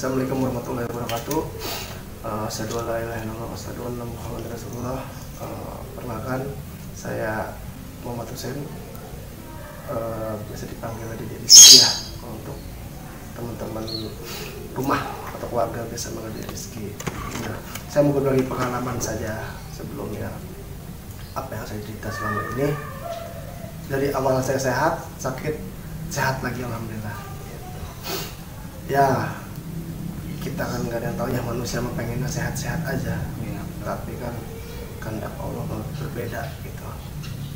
Assalamualaikum warahmatullahi wabarakatuh. Asyhadu an la ilaha illallah wa asyhadu anna Muhammadar Rasulullah. Perkenalkan, saya Muhammad Hussein, biasa dipanggil Dede Rizky ya. Untuk teman-teman rumah atau keluarga biasa manggil Rizky. Nah, saya mau berbagi pengalaman saja sebelumnya apa yang saya cerita selama ini. Dari awal saya sehat, sakit, sehat lagi alhamdulillah. Ya, kita kan nggak ada yang tahu ya, manusia mah pengennya sehat-sehat aja ya. Tapi kan kehendak Allah berbeda gitu.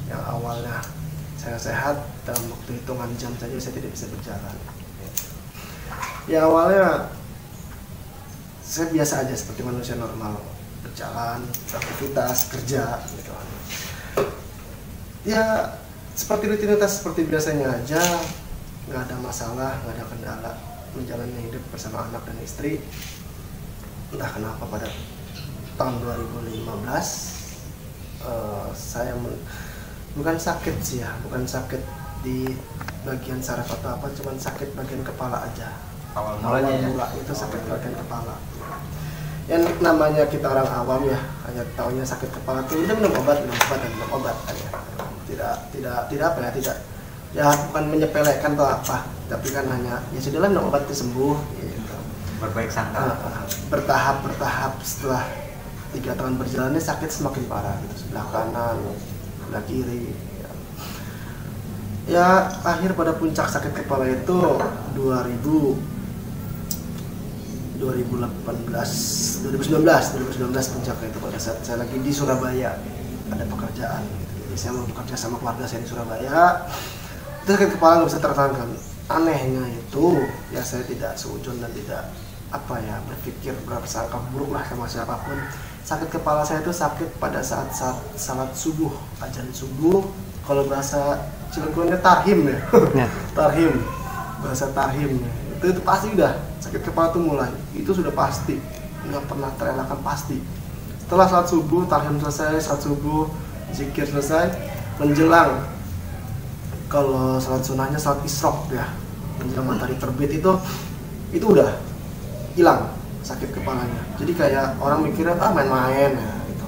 Yang awalnya saya sehat, dalam waktu hitungan jam saja saya tidak bisa berjalan. Ya awalnya saya biasa aja seperti manusia normal, berjalan, beraktivitas, kerja gitu. Ya seperti rutinitas seperti biasanya aja, nggak ada masalah, nggak ada kendala menjalani hidup bersama anak dan istri. Entah kenapa pada tahun 2015 saya bukan sakit sih ya, bukan sakit di bagian saraf atau apa, cuman sakit bagian kepala aja. Awal mula itu sakit bagian kepala. Yang namanya kita orang awam ya, hanya taunya sakit kepala itu udah minum obat aja. Tidak apa ya, tidak ya, bukan menyepelekan atau apa, tapi kan hanya ya sudahlah minum obat itu sembuh gitu. Berbaik sangka. Bertahap setelah 3 tahun berjalannya sakit semakin parah gitu, sebelah kanan, sebelah kiri ya. Akhir pada puncak sakit kepala itu 2019 puncaknya itu, pada saat saya lagi di Surabaya ada pekerjaan gitu. Jadi saya mau bekerja sama keluarga saya di Surabaya. Itu sakit kepala nggak bisa tertahankan. Anehnya itu ya saya tidak seujun dan tidak apa ya berpikir berprasangka buruk lah sama siapapun. Sakit kepala saya itu sakit pada saat salat subuh, azan subuh. Kalau bahasa Cilegonnya tarhim ya, tarhim, bahasa tarhim ya. Itu pasti udah sakit kepala itu mulai. Itu sudah pasti, nggak pernah terelakkan pasti. Setelah salat subuh, tarhim selesai, salat subuh, zikir selesai, menjelang kalau salat sunnahnya salat isyraq ya, menjelang matahari terbit itu udah hilang sakit kepalanya. Jadi kayak orang mikirnya main-main ya gitu.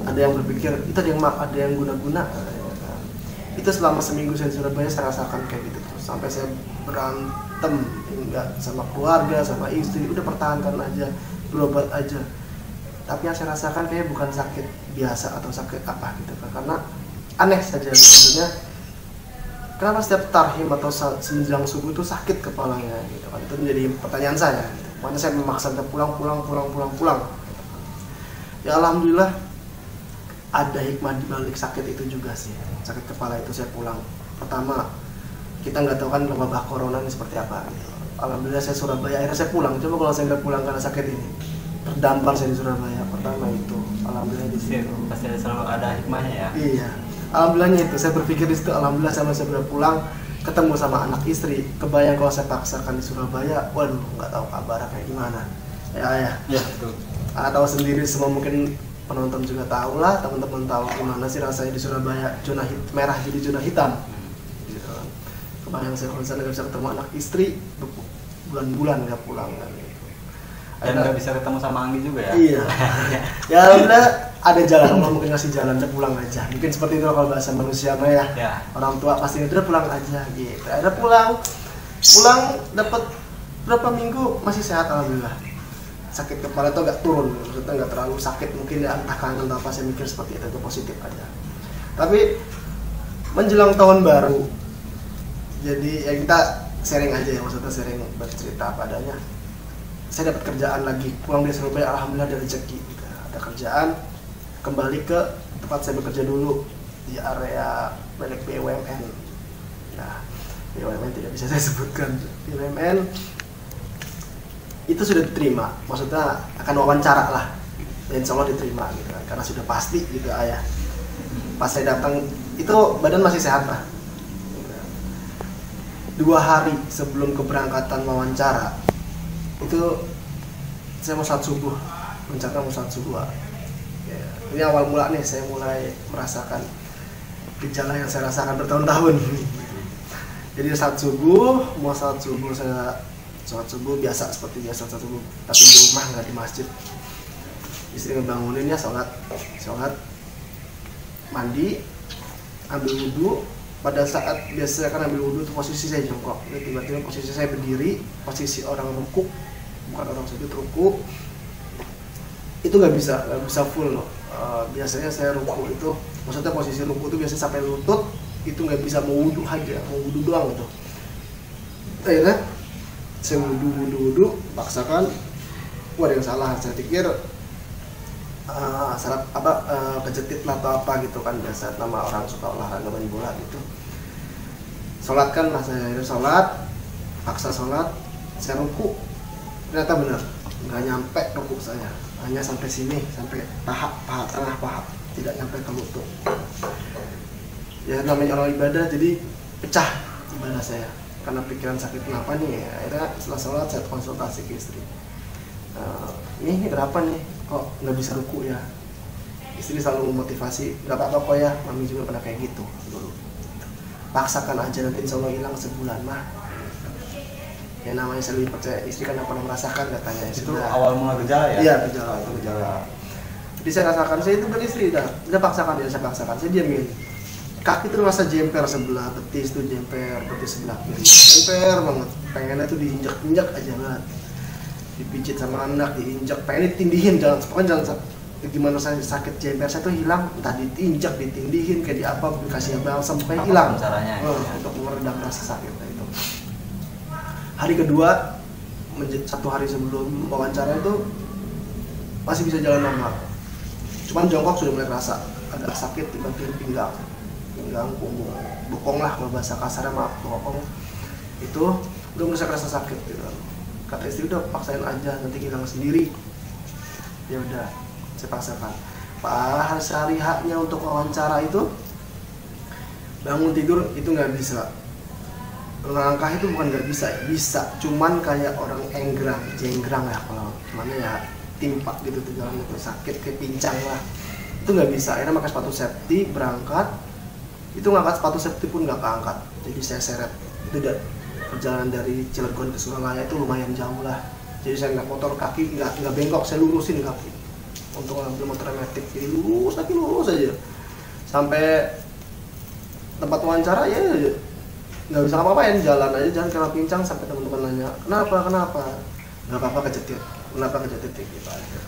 Ada yang berpikir itu ada yang guna-guna. Itu selama seminggu saya di Surabaya saya rasakan kayak gitu terus, sampai saya berantem enggak sama keluarga, sama istri, udah pertahankan aja, berobat aja. Tapi yang saya rasakan kayak bukan sakit biasa atau sakit apa gitu kan, karena aneh saja sebenarnya. Kenapa setiap tarhim atau menjelang subuh itu sakit kepalanya gitu kan? Itu menjadi pertanyaan saya gitu. Makanya saya memaksa pulang. Ya alhamdulillah ada hikmah di balik sakit itu juga sih. Sakit kepala itu saya pulang. Pertama, kita nggak tahu kan wabah corona ini seperti apa gitu. Alhamdulillah saya Surabaya, akhirnya saya pulang. Coba kalau saya nggak pulang karena sakit ini, terdampar saya di Surabaya. Pertama itu, alhamdulillah di situ. Pasti selalu ada hikmahnya ya. Iya. Alhamdulillahnya itu, saya berpikir di situ, alhamdulillah sama saya sudah pulang, ketemu sama anak istri. Kebayang kalau saya paksakan di Surabaya, waduh, nggak tahu kabar kayak gimana. Ya betul. Tahu sendiri, semua mungkin penonton juga tahu lah, teman-teman tahu gimana sih rasanya di Surabaya, zona merah jadi zona hitam. Gitu. Kebayang saya kalau saya nggak bisa ketemu anak istri, bulan-bulan nggak pulang kan. Dan nggak bisa ketemu sama Anggi juga ya? Iya. Ya alhamdulillah ada jalan, Allah mungkin ngasih jalan, udah pulang aja. Mungkin seperti itu kalau bahasa manusia mah ya. Orang tua pasti udah pulang aja gitu. Ada pulang. pulang dapat berapa minggu masih sehat alhamdulillah. Sakit kepala itu agak turun, maksudnya nggak terlalu sakit, mungkin ya entah kangen atau apa, saya mikir seperti itu positif aja. Tapi menjelang tahun baru, jadi ya kita sharing aja ya, maksudnya sharing bercerita apa adanya. Saya dapat kerjaan lagi, pulang dari Surabaya alhamdulillah ada rezeki gitu. Ada kerjaan, kembali ke tempat saya bekerja dulu di area milik BUMN. Nah, BUMN tidak bisa saya sebutkan. BUMN itu sudah diterima, maksudnya akan wawancara lah, dan insya Allah diterima gitu kan, karena sudah pasti gitu ayah. Pas saya datang itu badan masih sehat lah. 2 hari sebelum keberangkatan wawancara itu saya mau salat subuh, rencana mau salat subuh. Ya, ini awal mula nih saya mulai merasakan gejala yang saya rasakan bertahun-tahun. Jadi salat subuh, mau salat subuh saya sholat subuh biasa seperti biasa sholat subuh, tapi di rumah nggak di masjid. Istri ngebangunin ya sholat, mandi, ambil wudhu. Pada saat biasa kan ambil wudhu itu posisi saya jongkok, ini tiba-tiba posisi saya berdiri, posisi orang rukuk, bukan orang sujud, rukuk. Itu nggak bisa full loh. Biasanya saya rukuk itu, maksudnya posisi rukuk itu biasanya sampai lutut, itu nggak bisa, mau wudhu aja, mau wudhu doang gitu. Akhirnya saya wudhu, paksakan, ada yang salah, saya pikir salah apa, kejetit atau apa gitu kan, biasa nama orang suka olahraga main bola gitu. Sholatkan lah, saya sholat, paksa sholat, saya ruku, ternyata benar, nggak nyampe ruku saya, hanya sampai sini, sampai paha tengah paha, tidak nyampe ke lutut. Ya namanya orang ibadah, jadi pecah ibadah saya. Karena pikiran sakit kenapa nih, akhirnya setelah sholat saya konsultasi ke istri. Ini kenapa nih, kok nggak bisa ruku ya? Istri selalu memotivasi, nggak apa-apa kok ya, mami juga pernah kayak gitu dulu. Paksakan aja, nanti insya Allah hilang sebulan mah. Ya namanya saya lebih percaya istri karena pernah merasakan katanya. Itu awal mula gejala ya? Iya gejala. Jadi saya rasakan, saya itu beristri dah paksakan dia, saya paksakan, saya diamin. Kaki tuh rasa jemper sebelah betis tuh, jemper betis sebelah kiri, jemper banget, pengennya tuh diinjak aja banget, dipijit sama anak, diinjak, pengen ditindihin, jangan gimana saya sakit jemper saya tuh hilang, entah ditinjak, ditindihin, kayak di apa, dikasih balsam supaya hilang, caranya untuk meredam rasa sakit itu. Hari kedua, 1 hari sebelum wawancara itu masih bisa jalan normal, cuman jongkok sudah mulai kerasa agak sakit di bagian pinggang, punggung, bokong lah kalau bahasa kasarnya, maaf, bokong itu udah mulai kerasa sakit gitu. Kata istri udah paksain aja, nanti hilang sendiri. Ya udah, saya paksakan. Pak sehari haknya untuk wawancara itu bangun tidur itu nggak bisa, langkah itu bukan nggak bisa, bisa, cuman kayak orang jenggrang ya, kalau mana ya timpak gitu tuh jalan itu sakit kayak pincang lah, itu nggak bisa. Akhirnya pakai sepatu safety berangkat, itu ngangkat sepatu safety pun nggak keangkat, jadi saya seret. Itu perjalanan dari Cilegon ke Surabaya itu lumayan jauh lah, jadi saya naik motor kaki nggak bengkok, saya lurusin kaki untuk ngambil motor metik, jadi lurus aja sampai tempat wawancara. Ya nggak bisa apa-apain, jalan karena pincang, sampai teman-teman nanya kenapa nggak apa-apa, kejetit gitu aja.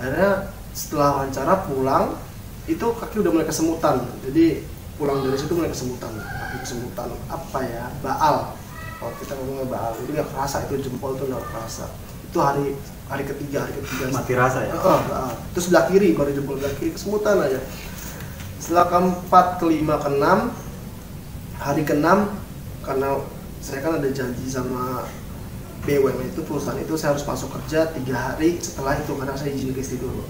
Akhirnya setelah wawancara pulang itu kaki udah mulai kesemutan, jadi pulang dari situ mulai kesemutan, kaki kesemutan apa ya, baal, kalau kita ngomongnya baal, jadi nggak kerasa, itu jempol tuh nggak kerasa. Itu hari ketiga mati rasa ya. Terus sebelah kiri, baru jempol sebelah kiri kesemutan aja. Setelah keempat, kelima, keenam, hari keenam, karena saya kan ada janji sama BUMN itu, perusahaan itu saya harus masuk kerja 3 hari setelah itu, karena saya izin ke istri dulu.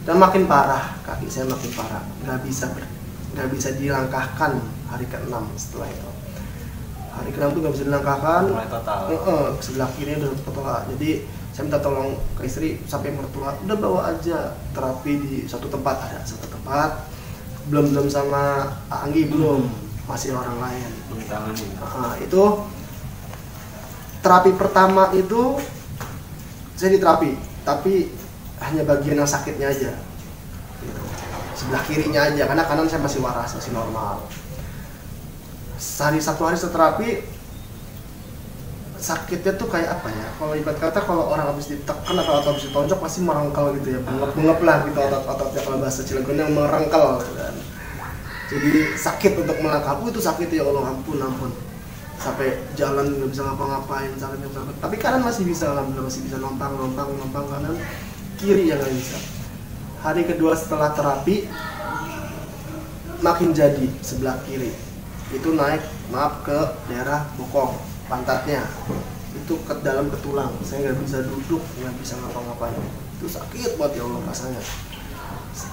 Dan makin parah, kaki saya makin parah, nggak bisa dilangkahkan hari ke-6 setelah itu. Hari ke-6 tuh nggak bisa dilangkahkan, mulai total. Sebelah kiri udah total. Jadi saya minta tolong ke istri sampai mertua, udah bawa aja terapi di satu tempat, belum sama Anggi, belum, masih orang lain. Itu terapi pertama itu saya diterapi, tapi hanya bagian yang sakitnya aja, sebelah kirinya aja, karena kanan saya masih waras, masih normal. 1 hari setelah terapi sakitnya tuh kayak apa ya? Kalau ibarat kata kalau orang habis ditekan atau habis ditonjok pasti merengkel gitu ya, bengep lah gitu otot-ototnya, kalau bahasa Cilegonnya merengkel gitu kan. Jadi sakit untuk melangkah, itu sakit ya Allah, ampun. Sampai jalan nggak bisa ngapa-ngapain, sakitnya sakit. Tapi kanan masih bisa, alhamdulillah masih bisa nompang kanan, kiri yang nggak bisa. Hari kedua setelah terapi makin jadi sebelah kiri. Itu naik ke daerah bokong, pantatnya itu ke dalam ke tulang. Saya nggak bisa duduk, nggak bisa ngapa-ngapain, itu sakit banget ya Allah rasanya.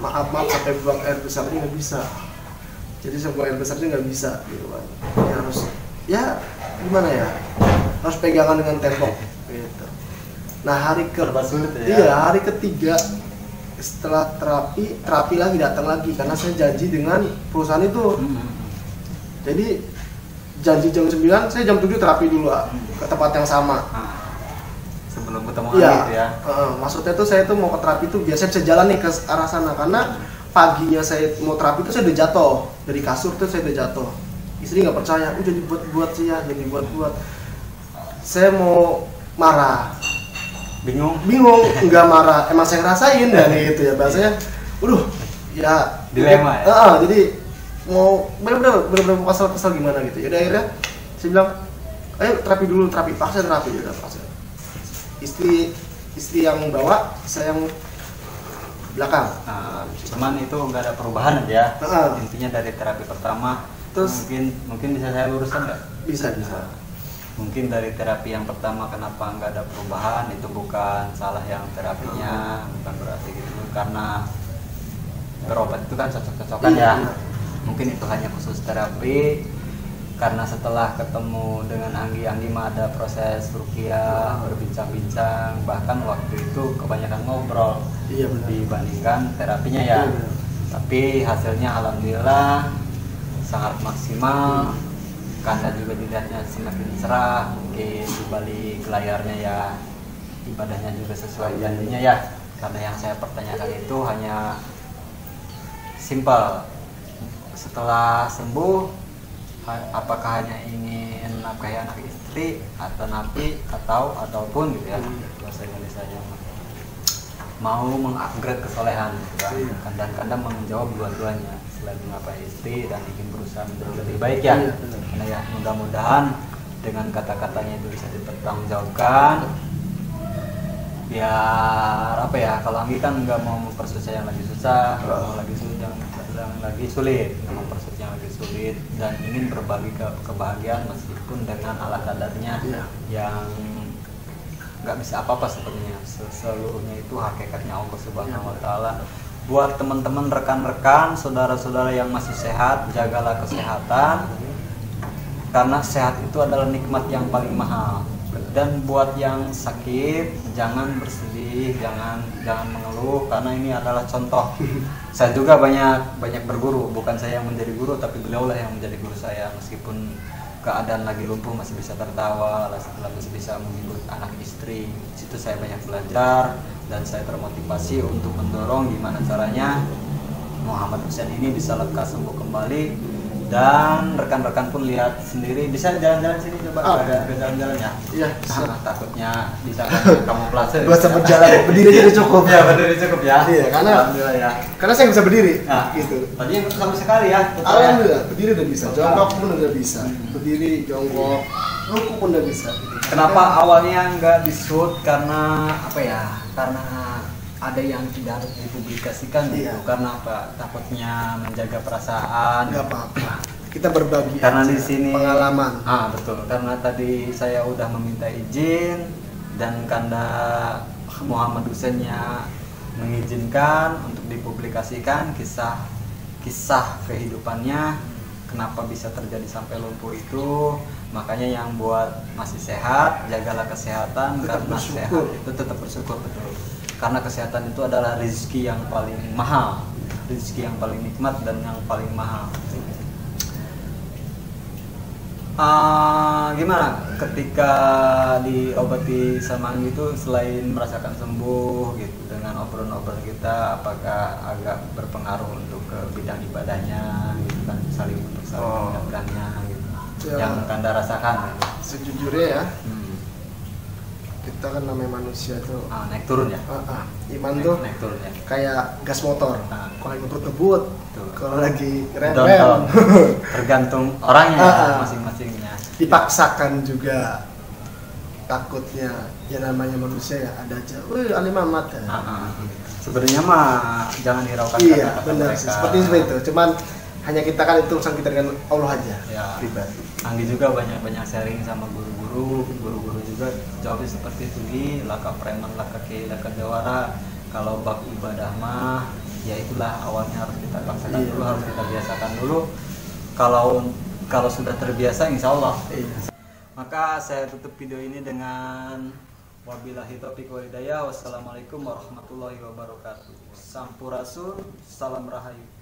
Maaf sampai buang air besarnya nggak bisa. Jadi buang air besarnya nggak bisa gitu kan. Ya harus, ya gimana ya, harus pegangan dengan tembok gitu. Nah hari hari ketiga setelah terapi lagi datang lagi karena saya janji dengan perusahaan itu. Jadi janji jam 9, saya jam 7 terapi dulu ke tempat yang sama. Sebelum ketemu gitu ya. Maksudnya tuh saya tuh mau ke terapi tuh biasanya bisa jalan nih ke arah sana, karena paginya saya mau terapi tuh saya udah jatuh dari kasur tuh, saya udah jatuh. Istri nggak percaya, jadi buat sih ya, jadi buat. Saya mau marah, bingung, nggak marah, emang saya ngerasain dan gitu ya bahasanya. Ya dilema ya. Jadi mau bener-bener kesel gimana gitu. Yaudah akhirnya saya bilang, ayo terapi paksa terapi. Yaudah paksa. Istri yang bawa, saya yang belakang. Cuman itu nggak ada perubahan aja. Intinya dari terapi pertama, terus mungkin bisa saya luruskan nggak? Bisa. Mungkin dari terapi yang pertama kenapa nggak ada perubahan, itu bukan salah yang terapinya, bukan berarti gitu, karena berobat itu kan cocok-cocokan ya. Mungkin itu hanya khusus terapi, karena setelah ketemu dengan Anggi mah ada proses ruqyah, berbincang-bincang, bahkan waktu itu kebanyakan ngobrol dibandingkan terapinya ya. Tapi hasilnya alhamdulillah sangat maksimal, karena juga dilihatnya semakin cerah. Mungkin di balik layarnya ya ibadahnya juga sesuai janjinya ya, karena yang saya pertanyakan itu hanya simpel, setelah sembuh apakah hanya ingin nafkahi anak istri atau napi ataupun gitu ya, bahasa Indonesia mau mengupgrade kesolehan gitu kan. Kadang-kadang menjawab dua-duanya, selain menafkahi istri dan ingin berusaha menjadi lebih baik ya. Karena ya mudah-mudahan dengan kata-katanya itu bisa dipertanggungjawabkan. Biar apa ya, kalau Anggi kan nggak mau mempersusah yang lagi susah, nggak mau lagi sulit, nggak mau mempersusah yang lagi sulit, dan ingin berbagi kebahagiaan meskipun dengan ala kadarnya yang nggak bisa apa-apa sebenarnya. Seluruhnya itu hakikatnya Allah Subhanahu Wa Taala. Buat teman-teman, rekan-rekan, saudara-saudara yang masih sehat, jagalah kesehatan, karena sehat itu adalah nikmat yang paling mahal. Dan buat yang sakit, jangan bersedih, jangan mengeluh, karena ini adalah contoh. Saya juga banyak berguru, bukan saya yang menjadi guru, tapi beliau lah yang menjadi guru saya. Meskipun keadaan lagi lumpuh masih bisa tertawa, masih bisa menghibur anak istri. Di situ saya banyak belajar dan saya termotivasi untuk mendorong gimana caranya Muhammad Hussein ini bisa lekas sembuh kembali. Dan rekan-rekan pun lihat sendiri, bisa jalan-jalan sini coba, ada jalan-jalan ya. Iya. Takutnya bisa kamu pelase. Gua bisa berjalan, berdiri aja udah cukup. Ya, berdiri cukup ya. Iya, karena saya bisa berdiri. Gitu. Tadi yang sama sekali ya. Alhamdulillah, berdiri udah bisa, jongkok pun udah bisa, berdiri, jongkok, ruku pun udah bisa. Kenapa awalnya nggak disut? Karena apa ya? Karena ada yang tidak harus dipublikasikan gitu. Karena apa? Takutnya menjaga perasaan. Nggak apa-apa, kita berbagi karena di sini pengalaman. Betul, karena tadi saya udah meminta izin dan karena Muhammad Hussein-nya mengizinkan untuk dipublikasikan kisah kehidupannya, kenapa bisa terjadi sampai lumpuh itu. Makanya yang buat masih sehat, jagalah kesehatan, tetap karena bersyukur. Sehat itu tetap bersyukur, betul. Karena kesehatan itu adalah rezeki yang paling mahal, rezeki yang paling nikmat dan yang paling mahal. Gimana ketika diobati sama Anggi itu, selain merasakan sembuh gitu dengan obrolan-obrolan kita, apakah agak berpengaruh untuk ke bidang ibadahnya gitu kan, saling mengingatkannya gitu, yang Anda rasakan gitu. Sejujurnya ya, kita kan namanya manusia tuh naik turun ya. Iman tuh naik turun ya. kayak gas motor. Ah. Kalau lagi ngebut, kalau lagi rem, tergantung orangnya masing-masingnya. Dipaksakan juga, takutnya ya namanya manusia ya ada aja. Ali Mamat ya. Sebenarnya mah jangan hiraukan Iya kata-kata benar mereka. sih, seperti itu. Cuman hanya kita kan itu urusan kita dengan Allah aja. Ya. Pribadi. Anggi juga banyak sharing sama guru-guru juga jawabnya seperti itu, laka preman, laka kiai, laka jawara. Kalau bab ibadah mah ya itulah awalnya harus kita paksakan dulu, harus kita biasakan dulu. Kalau sudah terbiasa insya Allah. Maka saya tutup video ini dengan wabillahi taufiq wal hidayah. Wassalamualaikum warahmatullahi wabarakatuh. Sampurasun, salam rahayu.